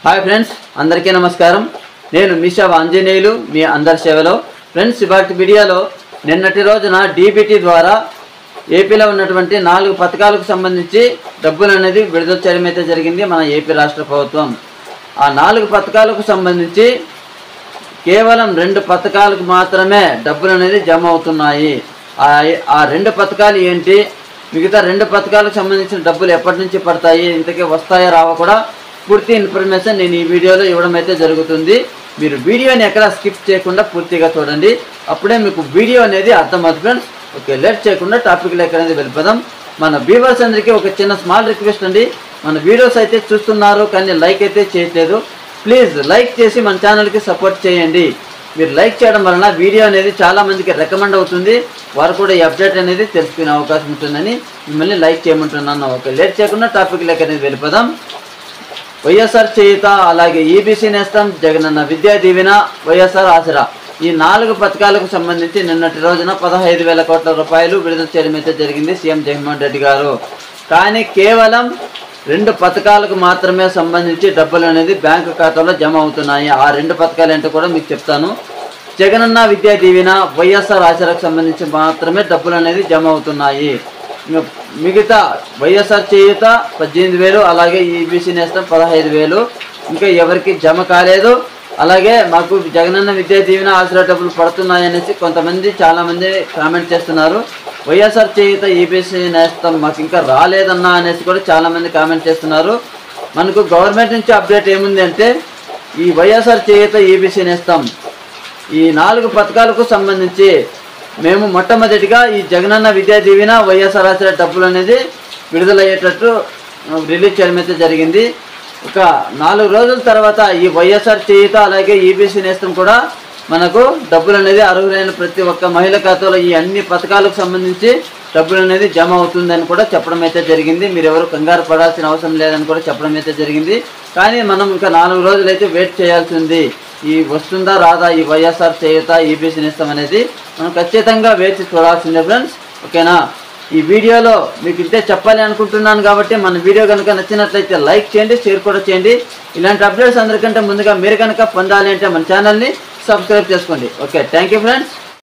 Hi friends, అందరికీ నమస్కారం. నేను మిషా ఆంజనేయులు, మీ అందరి సేవలో. ఫ్రెండ్స్, ఇవాటి వీడియోలో నిన్నటి రోజున డీబీటీ ద్వారా ఏపీలో ఉన్నటువంటి 4 పథకాలకు సంబంధించి డబ్బులు అనేది విడుదల చేయడం అయితే జరిగింది మన ఏపీ రాష్ట్ర ప్రభుత్వం. ఆ 4 పథకాలకు సంబంధించి కేవలం 2 పథకాలకు మాత్రమే డబ్బులు అనేది జమ అవుతున్నాయి. ఆ 2 పథకాలు ఏంటి, మిగతా 2 పథకాలకు సంబంధించిన డబ్బులు ఎప్పటి నుంచి పడతాయి, ఇంతకీ వస్తాయో రావో కూడా పూర్తి ఇన్ఫర్మేషన్ నేను ఈ వీడియోలో ఇవ్వడం అయితే జరుగుతుంది. మీరు వీడియోని ఎక్కడ స్కిప్ చేయకుండా పూర్తిగా చూడండి, అప్పుడే మీకు వీడియో అనేది అర్థమవుతుంది ఫ్రెండ్స్. ఓకే, లేట్ చేయకుండా టాపిక్లోకి అనేది వెళ్ళిపోదాం. మన వ్యూవర్స్ అందరికీ ఒక చిన్న స్మాల్ రిక్వెస్ట్ అండి. మన వీడియోస్ అయితే చూస్తున్నారు కానీ లైక్ అయితే చేయట్లేదు. ప్లీజ్ లైక్ చేసి మన ఛానల్కి సపోర్ట్ చేయండి. మీరు లైక్ చేయడం వలన వీడియో అనేది చాలామందికి రికమెండ్ అవుతుంది, వారు కూడా ఈ అప్డేట్ అనేది తెలుసుకునే అవకాశం ఉంటుందని మిమ్మల్ని లైక్ చేయమంటున్నాను. ఓకే, లేట్ చేయకుండా టాపిక్లోకి అనేది వెళ్ళిపోదాం. వైఎస్ఆర్ చేయుత, అలాగే ఈబీసీ నేస్తం, జగనన్న విద్యా దీవెన, వైఎస్ఆర్ ఆసరా, ఈ 4 పథకాలకు సంబంధించి నిన్నటి రోజున 15,000 కోట్ల రూపాయలు విడుదల చేయడం అయితే జరిగింది సీఎం జగన్మోహన్ రెడ్డి గారు. కానీ కేవలం 2 పథకాలకు మాత్రమే సంబంధించి డబ్బులు అనేది బ్యాంకు ఖాతాలో జమ అవుతున్నాయి. ఆ 2 పథకాలు ఏంటో కూడా మీకు చెప్తాను. జగనన్న విద్యా దీవెన, వైఎస్ఆర్ ఆసరాకు సంబంధించి మాత్రమే డబ్బులు అనేది జమ అవుతున్నాయి. మిగతా వైఎస్ఆర్ చేయుత 18,000, అలాగే ఈబీసీ నేస్తం 15,000 ఇంకా ఎవరికి జమ కాలేదు. అలాగే మాకు జగనన్న విద్యా దీవెన, ఆసరా డబ్బులు పడుతున్నాయనేసి చాలామంది కామెంట్ చేస్తున్నారు. వైఎస్ఆర్ చేయుత, ఈబీసీ నేస్తం మాకు ఇంకా రాలేదన్నా అనేసి కూడా చాలామంది కామెంట్ చేస్తున్నారు. మనకు గవర్నమెంట్ నుంచి అప్డేట్ ఏముంది అంటే, ఈ వైఎస్ఆర్ చేయుత, ఈబీసీ నేస్తం ఈ 4 పథకాలకు సంబంధించి మేము మొట్టమొదటిగా ఈ జగనన్న విద్యా దీవెన, వైఎస్ఆర్ ఆసరా డబ్బులు అనేది విడుదలయ్యేటట్టు రిలీజ్ చేయడం అయితే జరిగింది. ఒక 4 రోజుల తర్వాత ఈ వైఎస్ఆర్ చేయుత, అలాగే ఈబీసీ నేస్తం కూడా మనకు డబ్బులు అనేది అర్హులైన ప్రతి ఒక్క మహిళ ఖాతాలో ఈ అన్ని పథకాలకు సంబంధించి డబ్బులు అనేది జమ అవుతుందని కూడా చెప్పడం అయితే జరిగింది. మీరు ఎవరు కంగారు పడాల్సిన అవసరం లేదని కూడా చెప్పడం అయితే జరిగింది. కానీ మనం ఇంకా 4 రోజులైతే వెయిట్ చేయాల్సి ఉంది. ఈ వస్తుందా రాదా ఈ వైఎస్ఆర్ చేయుత, ఈబీసీ నేస్తం అనేది మనం ఖచ్చితంగా వేచి చూడాల్సిందే ఫ్రెండ్స్. ఓకేనా, ఈ వీడియోలో మీకు ఇంతే చెప్పాలి అనుకుంటున్నాను కాబట్టి మన వీడియో కనుక నచ్చినట్లయితే లైక్ చేయండి, షేర్ కూడా చేయండి. ఇలాంటి అప్డేట్స్ అందరికంటే ముందుగా మీరు కనుక పొందాలి అంటే మన ఛానల్ని సబ్స్క్రైబ్ చేసుకోండి. Okay, thank you friends.